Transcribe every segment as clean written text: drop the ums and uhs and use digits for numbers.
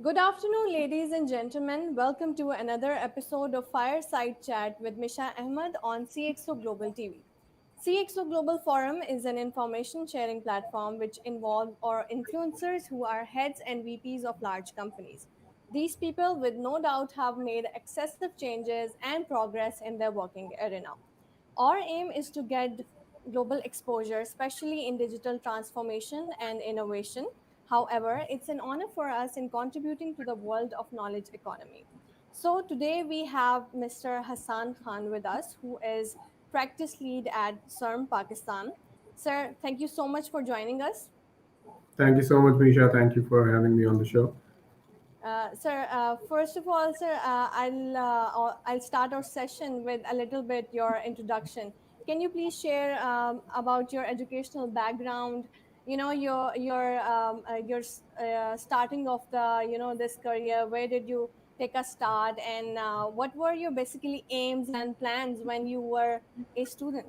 Good afternoon, ladies and gentlemen. Welcome to another episode of Fireside Chat with Misha Ahmed on CxO Global TV. CxO Global Forum is an information sharing platform which involves or influencers who are heads and VPs of large companies. These people, with no doubt, have made excessive changes and progress in their working arena. Our aim is to get global exposure, especially in digital transformation and innovation. However, it's an honor for us in contributing to the world of knowledge economy. So today we have Mr. Hassaan Khan with us, who is practice lead at CERM, Pakistan. Sir, thank you so much for joining us. Thank you so much, Misha. Thank you for having me on the show. Sir, first of all, sir, I'll start our session with a little bit your introduction. Can you please share about your educational background? You know, your starting of the this career. Where did you take a start, and what were your basically aims and plans when you were a student?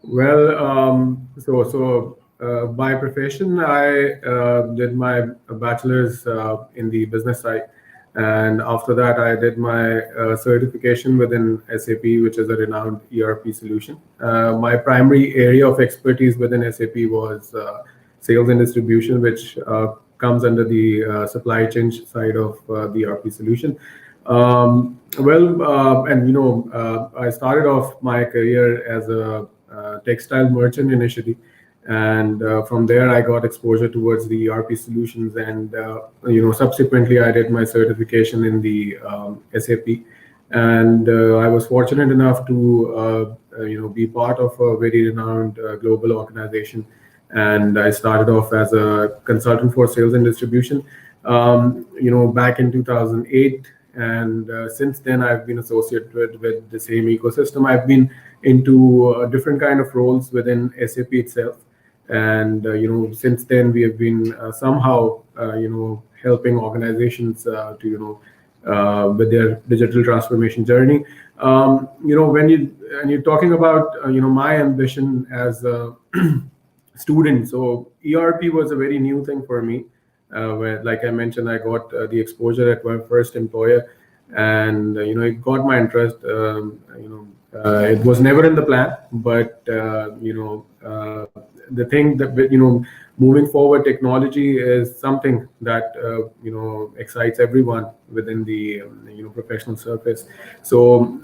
Well, by profession, I did my bachelor's in the business side, and after that, I did my certification within SAP, which is a renowned ERP solution. My primary area of expertise within SAP was sales and distribution, which comes under the supply chain side of the ERP solution. I started off my career as a textile merchant initially, and from there I got exposure towards the ERP solutions, and subsequently I did my certification in the SAP, and I was fortunate enough to be part of a very renowned global organization, and I started off as a consultant for sales and distribution, back in 2008. And since then, I've been associated with the same ecosystem. I've been into different kind of roles within SAP itself, and since then we have been somehow helping organizations to with their digital transformation journey. When you're talking about my ambition as a student, so ERP was a very new thing for me. Where, like I mentioned, I got the exposure at my first employer, and it got my interest. It was never in the plan, but the thing that moving forward, technology is something that excites everyone within the professional surface. So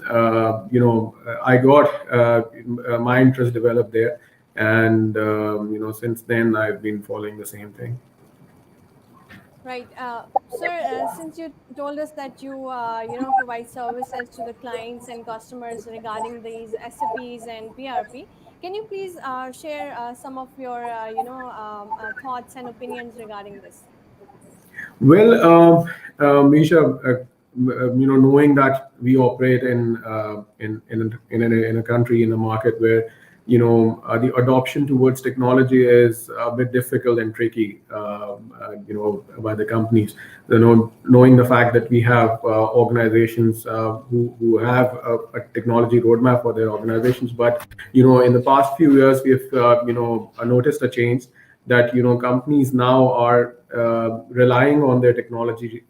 I got my interest developed there, and since then I've been following the same thing. Right. Sir, since you told us that you provide services to the clients and customers regarding these SAPs and PRP, can you please share some of your, thoughts and opinions regarding this? Well, Misha, knowing that we operate in a country, in a market where the adoption towards technology is a bit difficult and tricky, by the companies. Knowing the fact that we have organizations who have a technology roadmap for their organizations, but in the past few years we've noticed a change that companies now are relying on their technology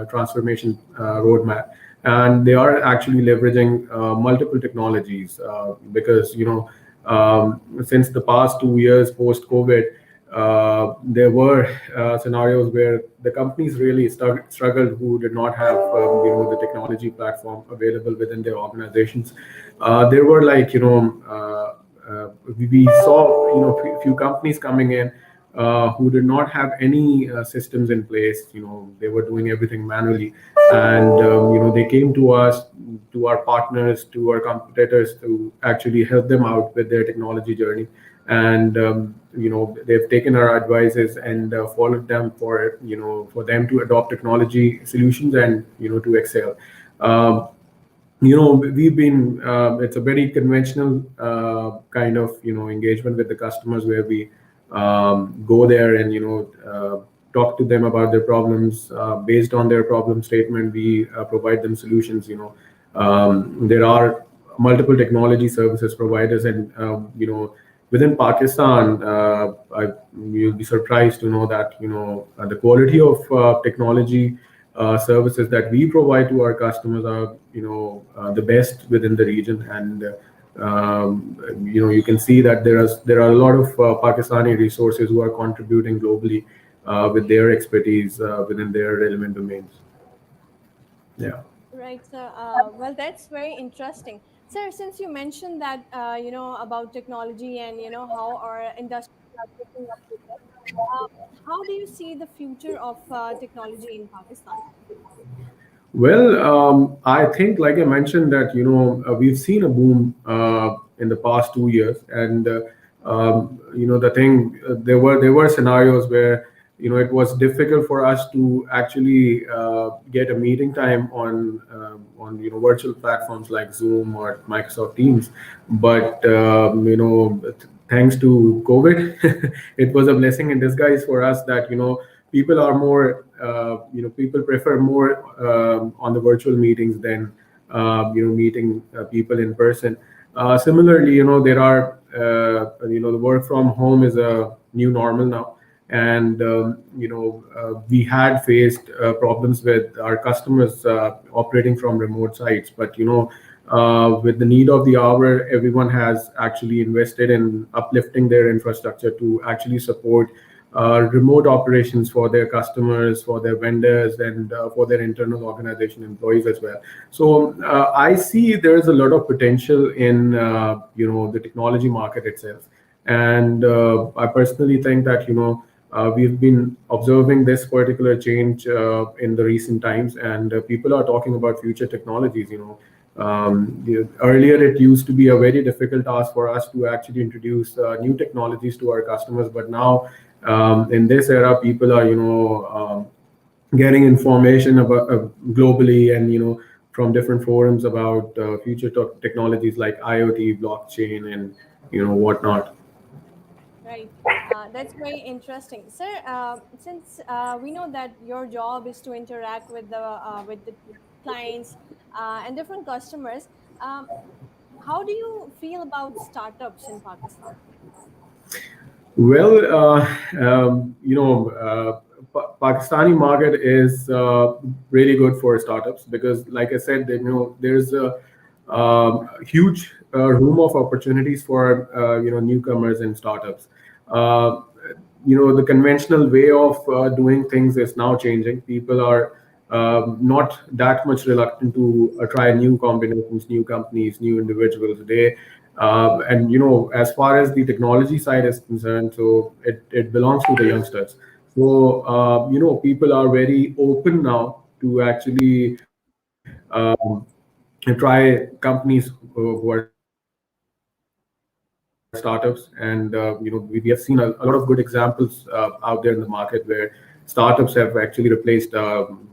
transformation roadmap, and they are actually leveraging multiple technologies because since the past 2 years post COVID, there were scenarios where the companies really struggled, who did not have the technology platform available within their organizations. There were like we saw few companies coming in who did not have any systems in place. They were doing everything manually, and they came to us, to our partners, to our competitors, to actually help them out with their technology journey. And they've taken our advices and followed them for them to adopt technology solutions and to excel. Um, we've been it's a very conventional kind of engagement with the customers, where we go there and talk to them about their problems. Based on their problem statement, we provide them solutions. There are multiple technology services providers, and within Pakistan, you'll be surprised to know that the quality of technology services that we provide to our customers are the best within the region. And you can see that there are a lot of Pakistani resources who are contributing globally with their expertise within their relevant domains. Yeah. Right, sir. Well, that's very interesting, sir. Since you mentioned that, about technology and how our industries are picking up with it, how do you see the future of technology in Pakistan? Well, I think, like I mentioned, that we've seen a boom in the past 2 years, and the thing there were scenarios where it was difficult for us to actually get a meeting time on virtual platforms like Zoom or Microsoft Teams, but thanks to COVID, it was a blessing in disguise for us that people are more people prefer more on the virtual meetings than meeting people in person. Similarly, there are the work from home is a new normal now, and we had faced problems with our customers operating from remote sites, but with the need of the hour, everyone has actually invested in uplifting their infrastructure to actually support remote operations for their customers, for their vendors, and for their internal organization employees as well. So I see there is a lot of potential in the technology market itself, and I personally think that we've been observing this particular change in the recent times, and people are talking about future technologies. Earlier, it used to be a very difficult task for us to actually introduce new technologies to our customers, but now in this era, people are getting information about globally, and from different forums about future technologies like IoT, blockchain, and whatnot. Right. That's very interesting, sir. Since we know that your job is to interact with the clients and different customers, um, how do you feel about startups in Pakistan? Well, Pakistani market is really good for startups because, like I said, that, there's a huge room of opportunities for newcomers and startups. Uh, the conventional way of doing things is now changing. People are not that much reluctant to try new combinations, new companies, new individuals. And as far as the technology side is concerned, so it belongs to the youngsters. So people are very open now to actually try companies who are startups, and we have seen a lot of good examples out there in the market where startups have actually replaced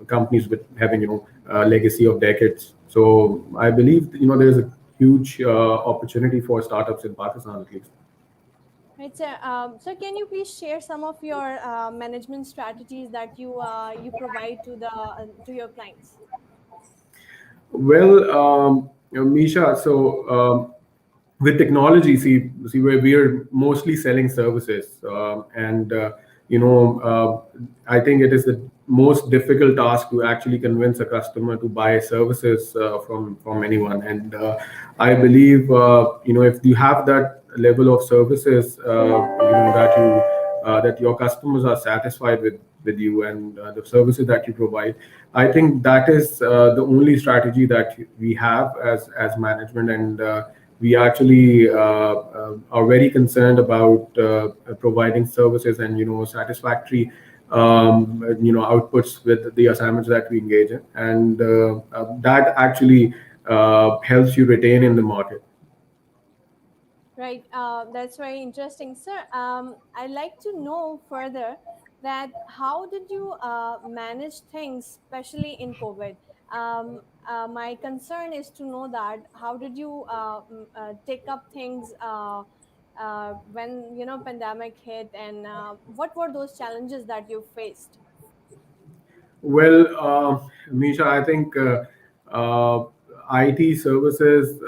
companies with having legacy of decades. So I believe there is a huge opportunity for startups in Pakistan at least. Right, sir. Sir, can you please share some of your management strategies that you provide to your clients? Well, Misha, so with technology, see, we're mostly selling services, and I think it is the most difficult task to actually convince a customer to buy services from anyone. And I believe if you have that level of services, that your customers are satisfied with you and the services that you provide. I think that is the only strategy that we have as management, and we actually are very concerned about providing services and satisfactory outputs with the assignments that we engage in, and that actually helps you retain in the market. Right. That's very interesting, sir. I'd like to know further that how did you manage things, especially in COVID? My concern is to know that how did you take up things when pandemic hit, and what were those challenges that you faced? Well, Misha, I think IT services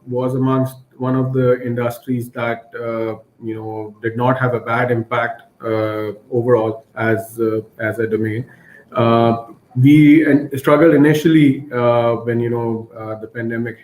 was amongst one of the industries that did not have a bad impact overall as a domain. We struggled initially when the pandemic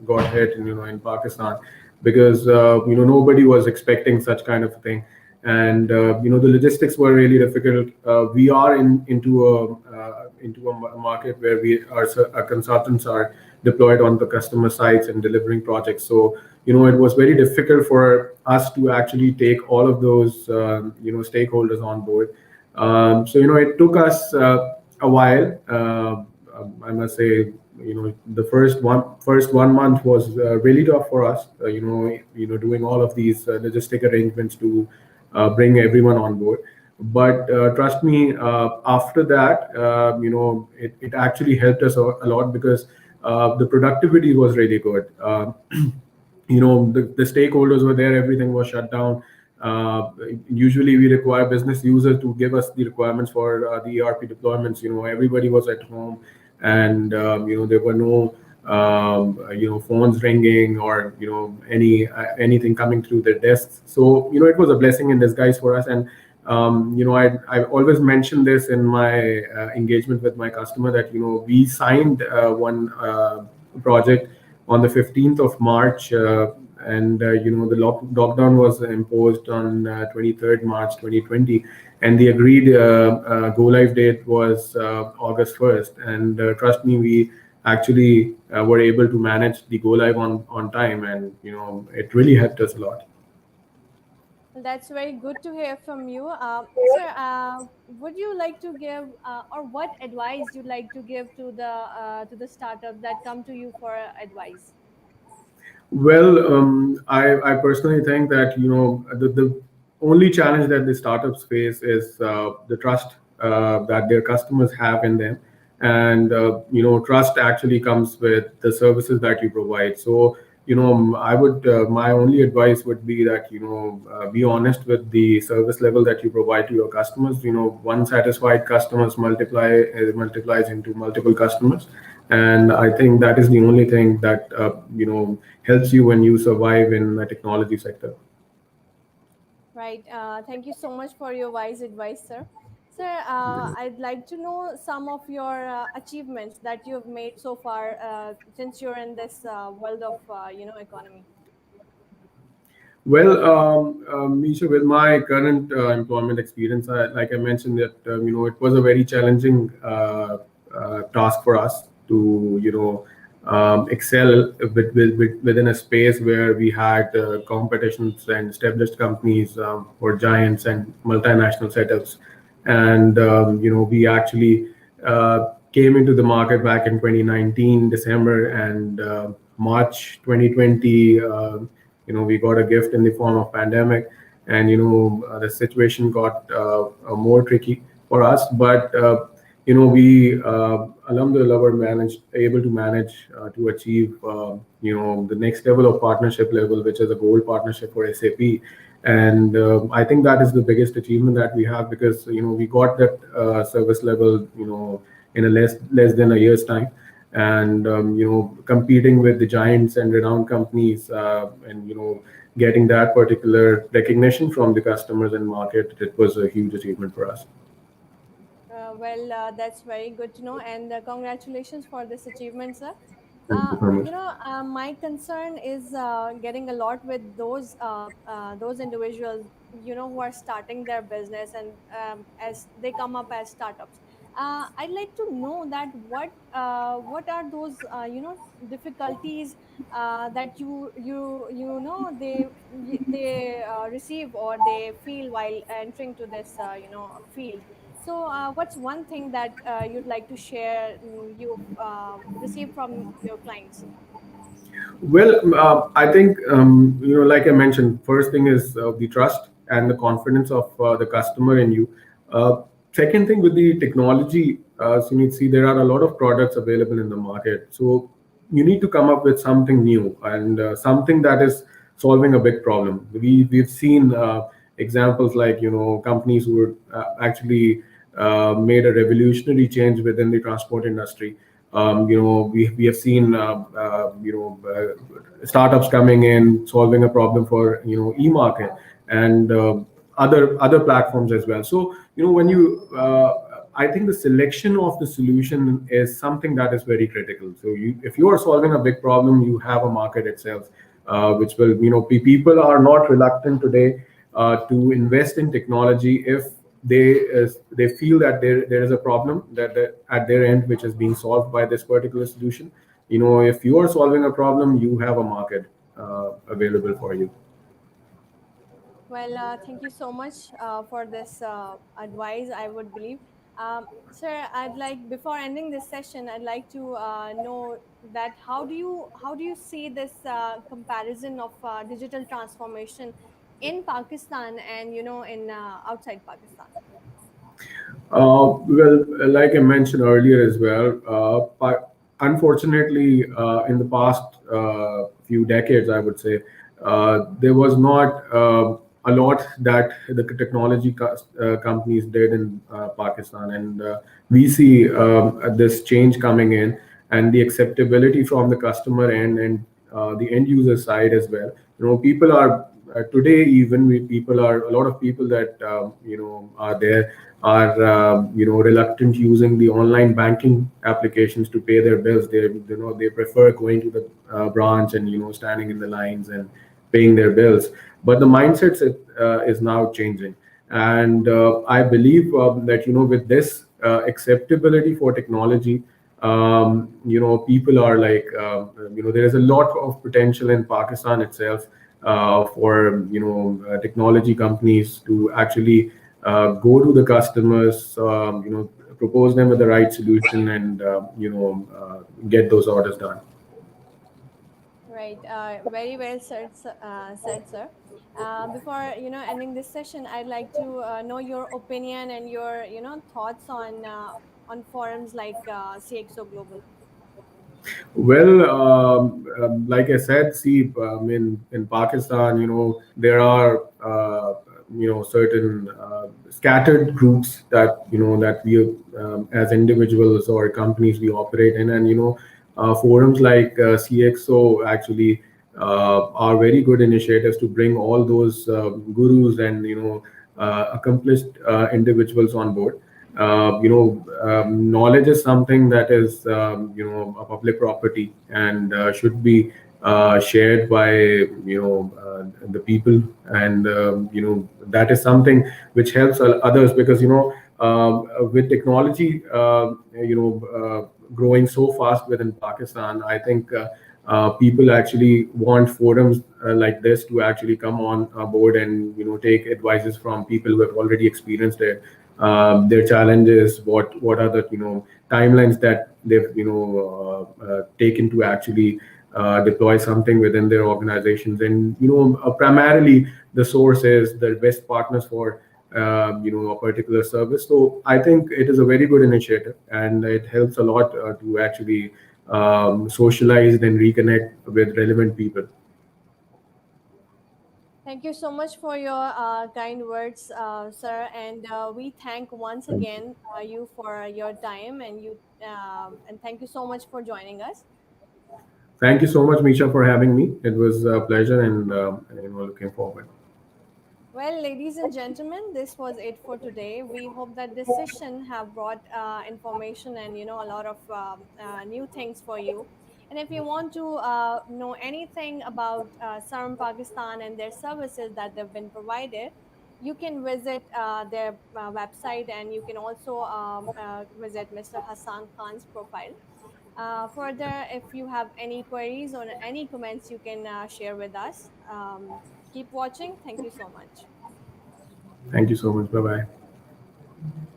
got hit in Pakistan, because nobody was expecting such kind of thing, and the logistics were really difficult. We are into a market where our consultants are deployed on the customer sites and delivering projects. So it was very difficult for us to actually take all of those stakeholders on board. So it took us a while. I must say, the first one month was really tough for us. Doing all of these logistic arrangements to bring everyone on board. But trust me, after that, it actually helped us a lot, because the productivity was really good. The stakeholders were there, everything was shut down. Usually we require business users to give us the requirements for the ERP deployments. Everybody was at home, and there were no phones ringing, or anything coming through their desks. So it was a blessing in disguise for us. And I always mention this in my engagement with my customer, that we signed one project on the 15th of March, and the lockdown was imposed on 23rd March 2020, and the agreed go live date was August 1st. And trust me, we actually were able to manage the go live on time, and it really helped us a lot. That's very good to hear from you. Sir, would you like to give, or what advice you'd like to give to the startups that come to you for advice? Well, I personally think that the only challenge that the startups face is the trust that their customers have in them, and trust actually comes with the services that you provide. So I would my only advice would be that be honest with the service level that you provide to your customers. One satisfied customers multiplies into multiple customers, and I think that is the only thing that helps you when you survive in the technology sector. Right. Thank you so much for your wise advice, sir. Sir, I'd like to know some of your achievements that you've made so far since you're in this world of economy. Well, Misha, with my current employment experience, like I mentioned, that it was a very challenging task for us to excel within a space where we had competitions and established companies, or giants and multinational setups. And we actually came into the market back in 2019 December, and March 2020. We got a gift in the form of pandemic, and the situation got more tricky for us. But we alhamdulillah were able to manage to achieve the next level of partnership level, which is a gold partnership for SAP. And I think that is the biggest achievement that we have, because we got that service level in a less than a year's time. And competing with the giants and renowned companies, and getting that particular recognition from the customers and market, it was a huge achievement for us. That's very good to know, and congratulations for this achievement, sir. Thank you very much. My concern is getting a lot with those individuals, who are starting their business, and as they come up as startups. I'd like to know that what are those difficulties that they receive or they feel while entering to this field. So, what's one thing that you'd like to share, you've received from your clients? Well, I think like I mentioned, first thing is the trust and the confidence of the customer in you. Second thing, with the technology, so you need to see there are a lot of products available in the market. So you need to come up with something new, and something that is solving a big problem. We've seen examples like companies who actually made a revolutionary change within the transport industry. We have seen startups coming in, solving a problem for e-market, and other platforms as well. So when you I think the selection of the solution is something that is very critical. So if you are solving a big problem, you have a market itself, which will, people are not reluctant today to invest in technology if they feel that there is a problem that at their end which is being solved by this particular solution. If you are solving a problem, you have a market available for you. Well, thank you so much for this advice, I would believe. Sir, I'd like, before ending this session, I'd like to know that how do you see this comparison of digital transformation in Pakistan and in outside Pakistan? Well, like I mentioned earlier as well, unfortunately, in the past few decades, I would say, there was not a lot that the technology companies did in Pakistan. And we see this change coming in, and the acceptability from the customer end and the end user side as well. People are today, even people are a lot of people that are there are reluctant using the online banking applications to pay their bills. They prefer going to the branch and standing in the lines and paying their bills. But the mindset is now changing, and I believe that with this acceptability for technology, people are like, there is a lot of potential in Pakistan itself for technology companies to actually go to the customers, propose them with the right solution, and get those orders done. Right. Very well said, sir. Before ending this session, I'd like to know your opinion and your thoughts on forums like CXO Global. Well, like I said, see, in Pakistan, there are certain scattered groups that that we as individuals or companies we operate in, and forums like CXO actually are very good initiatives to bring all those gurus and accomplished individuals on board. Knowledge is something that is a public property, and should be shared by the people, and that is something which helps others, because with technology growing so fast within Pakistan, I think people actually want forums like this to actually come on board and take advices from people who have already experienced it, their challenges, what are the timelines that they've taken to actually deploy something within their organizations, and primarily the source is the best partners for a particular service. So I think it is a very good initiative, and it helps a lot to actually socialize and reconnect with relevant people. Thank you so much for your kind words, sir. And we thank once Thank you. again you for your time, and thank you so much for joining us. Thank you so much, Misha, for having me. It was a pleasure, and looking forward. Well, ladies and gentlemen, this was it for today. We hope that this session have brought information and a lot of new things for you. And if you want to know anything about Sarum Pakistan and their services that they've been provided, you can visit their website, and you can also visit Mr. Hassaan Khan's profile. Further, if you have any queries or any comments, you can share with us. Keep watching. Thank you so much. Thank you so much. Bye bye.